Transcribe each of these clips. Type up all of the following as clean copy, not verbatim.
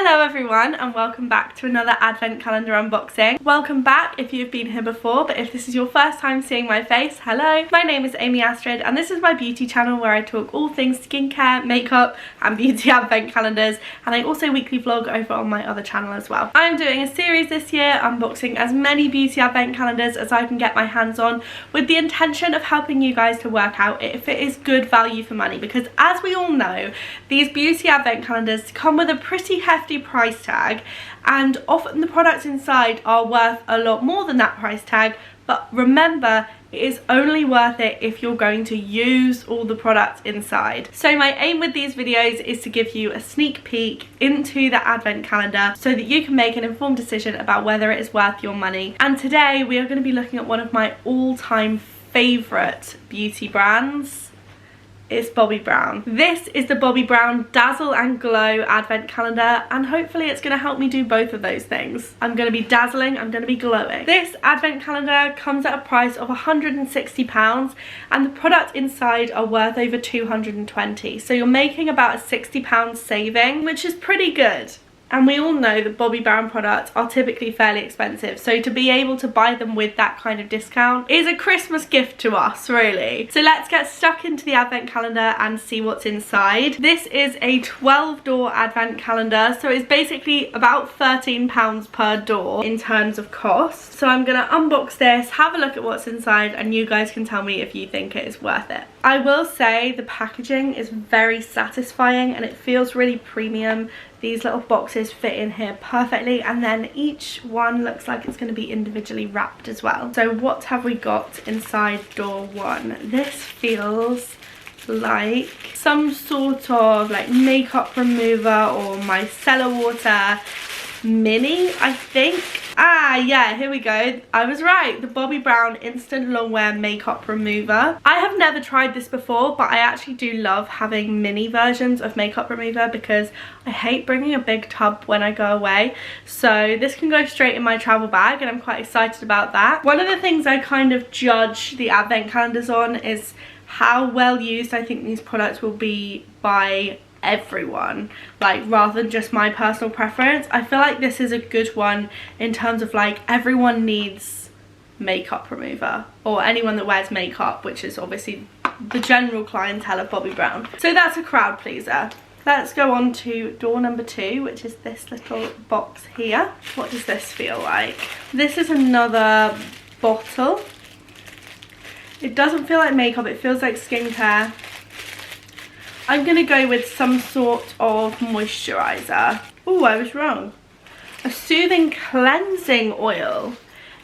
Hello everyone and welcome back to another advent calendar unboxing. Welcome back if you've been here before, but if this is your first time seeing my face, hello. My name is Astrid and this is my beauty channel where I talk all things skincare, makeup and beauty advent calendars, and I also weekly vlog over on my other channel as well. I'm doing a series this year unboxing as many beauty advent calendars as I can get my hands on, with the intention of helping you guys to work out if it is good value for money, because as we all know, these beauty advent calendars come with a pretty hefty price tag, and often the products inside are worth a lot more than that price tag. But remember, it is only worth it if you're going to use all the products inside. So my aim with these videos is to give you a sneak peek into the advent calendar so that you can make an informed decision about whether it is worth your money. And today we are going to be looking at one of my all-time favourite beauty brands. It's Bobbi Brown. This is the Bobbi Brown Dazzle and Glow advent calendar, and hopefully it's going to help me do both of those things. I'm going to be dazzling, I'm going to be glowing. This advent calendar comes at a price of £160 and the products inside are worth over £220, so you're making about a £60 saving, which is pretty good. And we all know that Bobbi Brown products are typically fairly expensive, so to be able to buy them with that kind of discount is a Christmas gift to us, really. So let's get stuck into the advent calendar and see what's inside. This is a 12-door advent calendar, so it's basically about £13 per door in terms of cost. So I'm going to unbox this, have a look at what's inside, and you guys can tell me if you think it is worth it. I will say the packaging is very satisfying and it feels really premium. These little boxes fit in here perfectly, and then each one looks like it's going to be individually wrapped as well. So what have we got inside door one? This feels like some sort of like makeup remover or micellar water mini, I think. Yeah, here we go. I was right. The Bobbi Brown Instant Longwear Makeup Remover. I have never tried this before, but I actually do love having mini versions of makeup remover because I hate bringing a big tub when I go away. So this can go straight in my travel bag and I'm quite excited about that. One of the things I kind of judge the advent calendars on is how well used I think these products will be by everyone, like rather than just my personal preference. I feel like this is a good one in terms of like everyone needs makeup remover, or anyone that wears makeup, which is obviously the general clientele of Bobbi Brown. So that's a crowd pleaser. Let's go on to door number two, which is this little box here. What does this feel like? This is another bottle. It doesn't feel like makeup, it feels like skincare. I'm going to go with some sort of moisturiser. Oh, I was wrong. A soothing cleansing oil.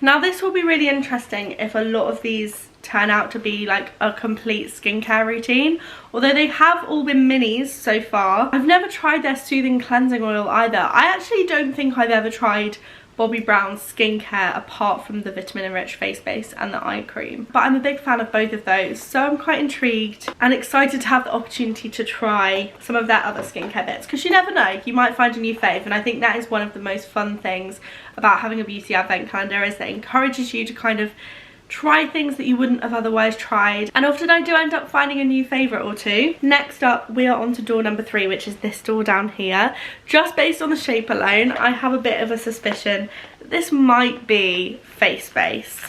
Now this will be really interesting if a lot of these turn out to be like a complete skincare routine. Although they have all been minis so far. I've never tried their soothing cleansing oil either. I actually don't think I've ever tried Bobbi Brown's skincare apart from the vitamin enriched face base and the eye cream, but I'm a big fan of both of those, so I'm quite intrigued and excited to have the opportunity to try some of their other skincare bits, because you never know, you might find a new fave. And I think that is one of the most fun things about having a beauty advent calendar, is that it encourages you to kind of try things that you wouldn't have otherwise tried, and often I do end up finding a new favourite or two. Next up we are on to door number three, which is this door down here. Just based on the shape alone, I have a bit of a suspicion that this might be face base.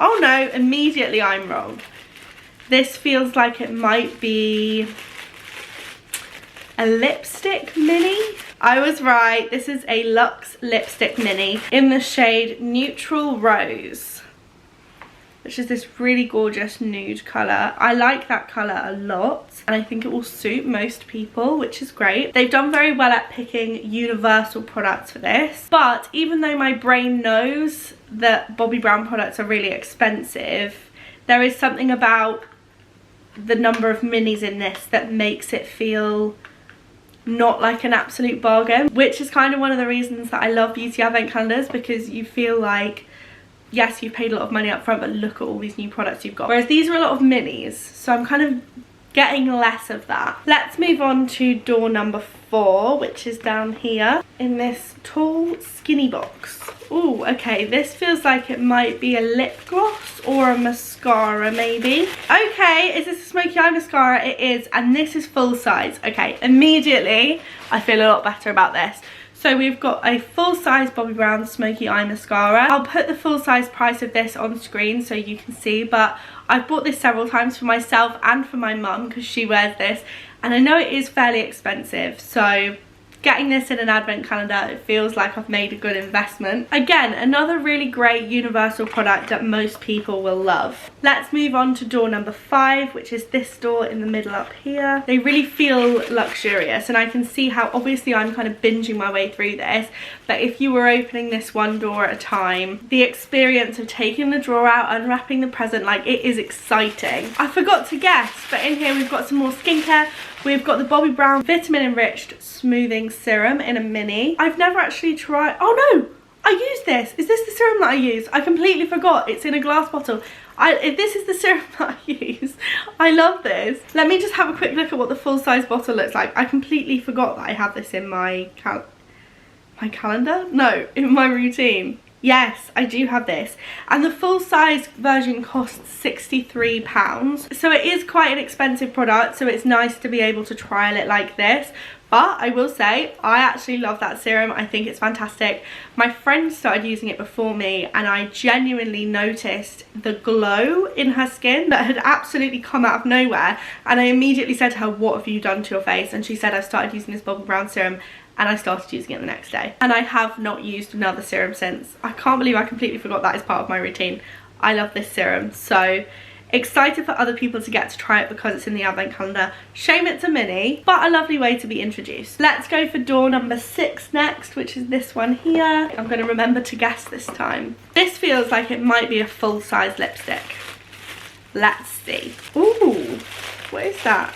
Oh no, immediately I'm wrong. This feels like it might be a lipstick mini. I was right, this is a Luxe Lipstick mini in the shade Neutral Rose, which is this really gorgeous nude colour. I like that colour a lot and I think it will suit most people, which is great. They've done very well at picking universal products for this, but even though my brain knows that Bobbi Brown products are really expensive, there is something about the number of minis in this that makes it feel not like an absolute bargain, which is kind of one of the reasons that I love beauty advent calendars, because you feel like, yes, you've paid a lot of money up front, but look at all these new products you've got. Whereas these are a lot of minis, so I'm kind of getting less of that. Let's move on to door number 4, which is down here in this tall skinny box. Ooh, okay, this feels like it might be a lip gloss or a mascara maybe. Okay, is this a smoky eye mascara? It is, and this is full size. Okay, immediately I feel a lot better about this. So we've got a full-size Bobbi Brown Smoky Eye Mascara. I'll put the full-size price of this on screen so you can see, but I've bought this several times for myself and for my mum because she wears this, and I know it is fairly expensive, so getting this in an advent calendar, it feels like I've made a good investment. Again, another really great universal product that most people will love. Let's move on to door number 5, which is this door in the middle up here. They really feel luxurious, and I can see how obviously I'm kind of binging my way through this, but if you were opening this one door at a time, the experience of taking the drawer out, unwrapping the present, like, it is exciting. I forgot to guess, but in here we've got some more skincare. We've got the Bobbi Brown Vitamin Enriched Smoothing Serum in a mini. I've never actually tried, oh no, I use this. Is this the serum that I use? I completely forgot. It's in a glass bottle. If this is the serum that I use, I love this. Let me just have a quick look at what the full-size bottle looks like. I completely forgot that I have this in my calendar? No, in my routine. Yes, I do have this, and the full-size version costs £63, so it is quite an expensive product, so it's nice to be able to trial it like this. But I will say, I actually love that serum. I think it's fantastic. My friend started using it before me, and I genuinely noticed the glow in her skin that had absolutely come out of nowhere, and I immediately said to her, what have you done to your face? And she said, I've started using this Bobbi Brown serum, and I started using it the next day, and I have not used another serum since. I can't believe I completely forgot that is part of my routine. I love this serum, so excited for other people to get to try it because it's in the advent calendar. Shame it's a mini, but a lovely way to be introduced. Let's go for door number 6 next, which is this one here. I'm going to remember to guess this time. This feels like it might be a full-size lipstick. Let's see. Ooh, what is that?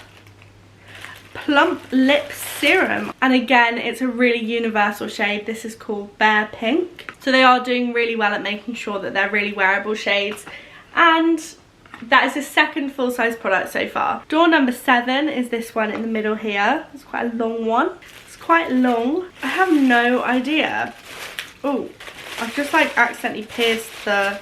Plump Lip Serum, and again it's a really universal shade. This is called Bare Pink, so they are doing really well at making sure that they're really wearable shades, and that is the second full-size product so far. Door number 7 is this one in the middle here. It's quite a long one. It's quite long. I have no idea. Oh, I've just like accidentally pierced the...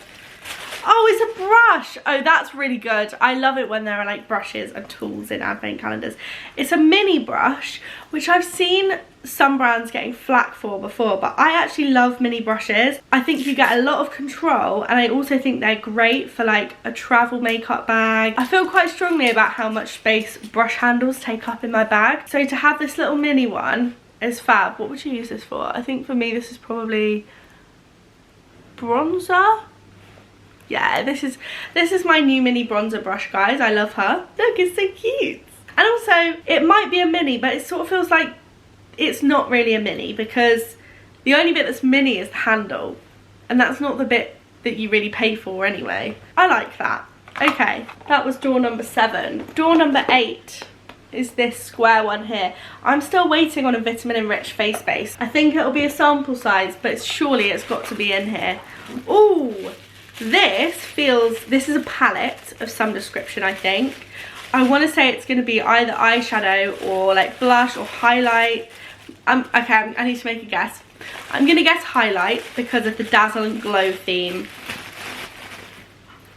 Oh, it's a brush. Oh, that's really good. I love it when there are like brushes and tools in advent calendars. It's a mini brush, which I've seen some brands getting flack for before, but I actually love mini brushes. I think you get a lot of control, and I also think they're great for like a travel makeup bag. I feel quite strongly about how much space brush handles take up in my bag. So to have this little mini one is fab. What would you use this for? I think for me this is probably bronzer. Yeah, this is my new mini bronzer brush, guys. I love her. Look, it's so cute. And also, it might be a mini, but it sort of feels like it's not really a mini, because the only bit that's mini is the handle, and that's not the bit that you really pay for anyway. I like that. Okay, that was door number 7. Door number 8 is this square one here. I'm still waiting on a vitamin enriched face base. I think it'll be a sample size, but surely it's got to be in here. Ooh. This is a palette of some description, I think. I want to say it's going to be either eyeshadow or like blush or highlight. Okay, I need to make a guess. I'm going to guess highlight because of the Dazzle and Glow theme.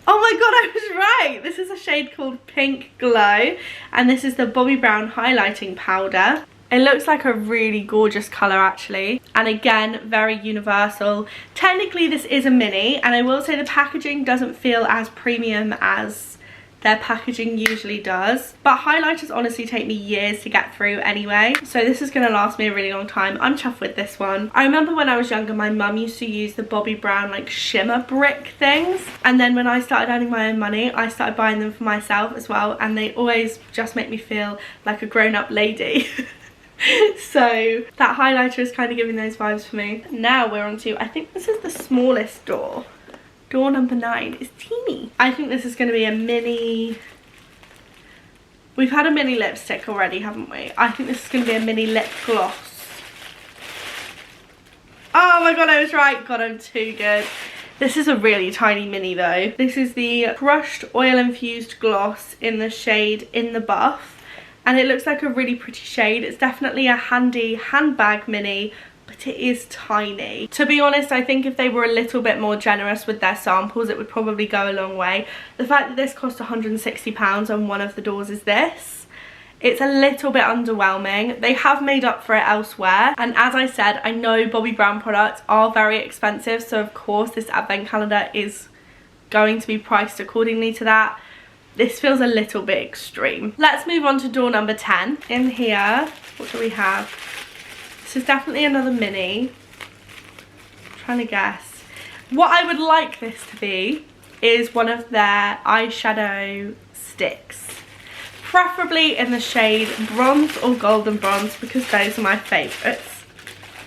Oh my god, I was right! This is a shade called Pink Glow, and this is the Bobbi Brown highlighting powder. It looks like a really gorgeous colour actually, and again very universal. Technically this is a mini, and I will say the packaging doesn't feel as premium as their packaging usually does, but highlighters honestly take me years to get through anyway, so this is going to last me a really long time. I'm chuffed with this one. I remember when I was younger my mum used to use the Bobbi Brown like shimmer brick things, and then when I started earning my own money I started buying them for myself as well, and they always just make me feel like a grown-up lady. So that highlighter is kind of giving those vibes for me. Now we're on to, I think this is the smallest door. Door number 9 is teeny. I think this is going to be a mini... We've had a mini lipstick already, haven't we? I think this is going to be a mini lip gloss. Oh my god, I was right. God, I'm too good. This is a really tiny mini though. This is the Crushed Oil Infused Gloss in the shade In the Buff. And it looks like a really pretty shade. It's definitely a handy handbag mini, but it is tiny. To be honest, I think if they were a little bit more generous with their samples, it would probably go a long way. The fact that this cost £160 and one of the doors is this It's a little bit underwhelming. They have made up for it elsewhere, and as I said, I know Bobbi Brown products are very expensive, so of course this advent calendar is going to be priced accordingly to that. This feels a little bit extreme. Let's move on to door number 10. In here, what do we have? This is definitely another mini. I'm trying to guess. What I would like this to be is one of their eyeshadow sticks. Preferably in the shade bronze or golden bronze, because those are my favourites.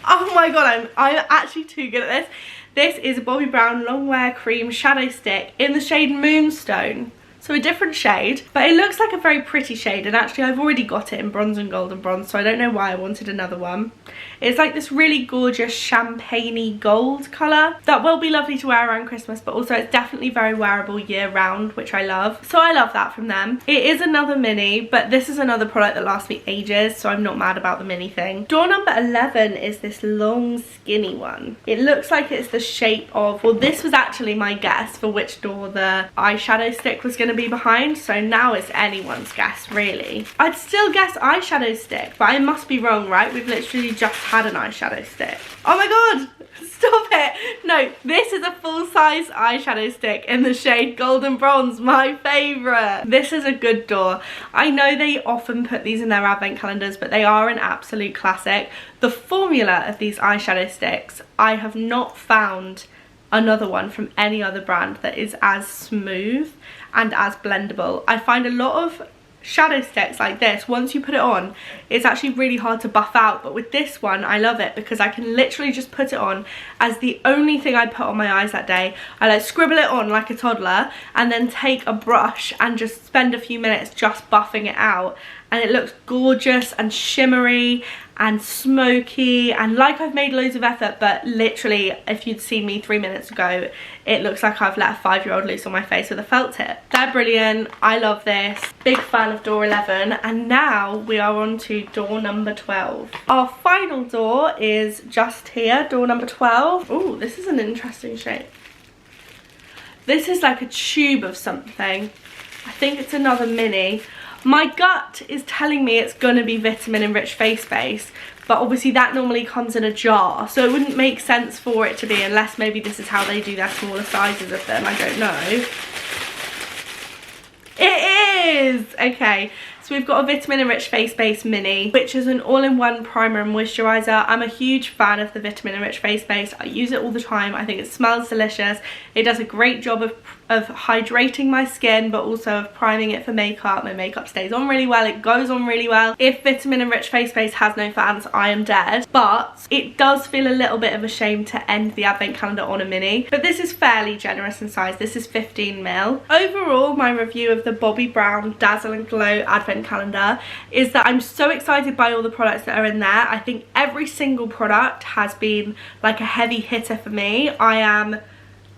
Oh my god, I'm actually too good at this. This is a Bobbi Brown Long Wear Cream Shadow Stick in the shade Moonstone. So a different shade, but it looks like a very pretty shade, and actually I've already got it in bronze and golden bronze, so I don't know why I wanted another one. It's like this really gorgeous champagne-y gold colour that will be lovely to wear around Christmas, but also it's definitely very wearable year round, which I love. So I love that from them. It is another mini, but this is another product that lasts me ages, so I'm not mad about the mini thing. Door number 11 is this long skinny one. It looks like it's the shape of, well, this was actually my guess for which door the eyeshadow stick was going to be behind, so now it's anyone's guess really. I'd still guess eyeshadow stick, but I must be wrong, right? We've literally just had an eyeshadow stick. Oh my god, stop it. No, this is a full-size eyeshadow stick in the shade golden bronze, my favourite. This is a good door. I know they often put these in their advent calendars, but they are an absolute classic. The formula of these eyeshadow sticks, I have not found another one from any other brand that is as smooth and as blendable. I find a lot of shadow sticks like this, once you put it on, it's actually really hard to buff out, but with this one I love it because I can literally just put it on as the only thing I put on my eyes that day. I like scribble it on like a toddler and then take a brush and just spend a few minutes just buffing it out, and it looks gorgeous and shimmery and smoky and like I've made loads of effort, but literally if you'd seen me 3 minutes ago, it looks like I've let a 5-year-old loose on my face with a felt tip. They're brilliant. I love this. Big fan of door 11, and now we are on to door number 12. Our final door is just here, door number 12. Oh, this is an interesting shape. This is like a tube of something. I think it's another mini. My gut is telling me it's going to be vitamin enriched face base, but obviously that normally comes in a jar, so it wouldn't make sense for it to be, unless maybe this is how they do their smaller sizes of them. I don't know. It is! Okay, so we've got a vitamin enriched face base mini, which is an all-in-one primer and moisturizer. I'm a huge fan of the vitamin enriched face base. I use it all the time. I think it smells delicious. It does a great job of hydrating my skin, but also of priming it for makeup. My makeup stays on really well, it goes on really well. If vitamin enriched face base has no fans, I am dead, but it does feel a little bit of a shame to end the advent calendar on a mini, but this is fairly generous in size. This is 15ml. Overall, my review of the Bobbi Brown Dazzle and Glow advent calendar is that I'm so excited by all the products that are in there. I think every single product has been like a heavy hitter for me. I am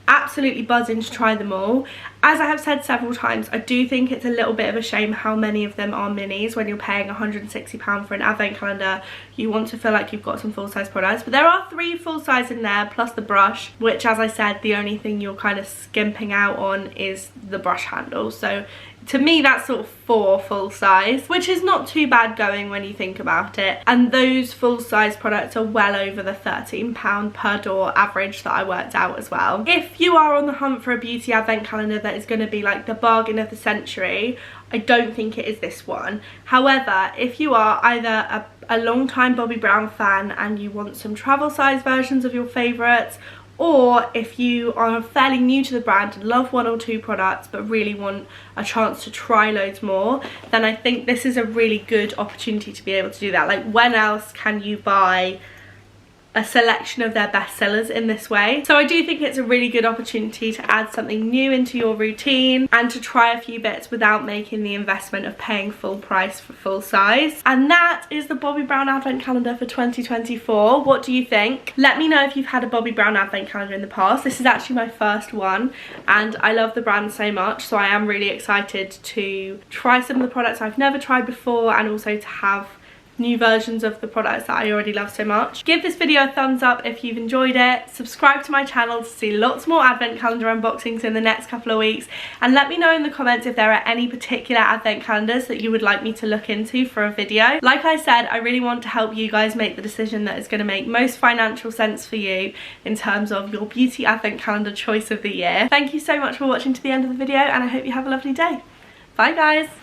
absolutely buzzing to try them all. As I have said several times, I do think it's a little bit of a shame how many of them are minis. When you're paying £160 for an advent calendar, you want to feel like you've got some full-size products, but there are 3 full-size in there plus the brush, which, as I said, the only thing you're kind of skimping out on is the brush handle. So to me that's sort of 4 full size, which is not too bad going when you think about it, and those full size products are well over the £13 per door average that I worked out as well. If you are on the hunt for a beauty advent calendar that is going to be like the bargain of the century, I don't think it is this one. However, if you are either a long time Bobbi Brown fan and you want some travel size versions of your favourites, or if you are fairly new to the brand and love 1 or 2 products but really want a chance to try loads more, then I think this is a really good opportunity to be able to do that. Like, when else can you buy a selection of their bestsellers in this way? So I do think it's a really good opportunity to add something new into your routine and to try a few bits without making the investment of paying full price for full size. And that is the Bobbi Brown advent calendar for 2024. What do you think? Let me know if you've had a Bobbi Brown advent calendar in the past. This is actually my first one and I love the brand so much, so I am really excited to try some of the products I've never tried before, and also to have new versions of the products that I already love so much. Give this video a thumbs up if you've enjoyed it. Subscribe to my channel to see lots more advent calendar unboxings in the next couple of weeks, and let me know in the comments if there are any particular advent calendars that you would like me to look into for a video. Like I said, I really want to help you guys make the decision that is going to make most financial sense for you in terms of your beauty advent calendar choice of the year. Thank you so much for watching to the end of the video, and I hope you have a lovely day. Bye guys!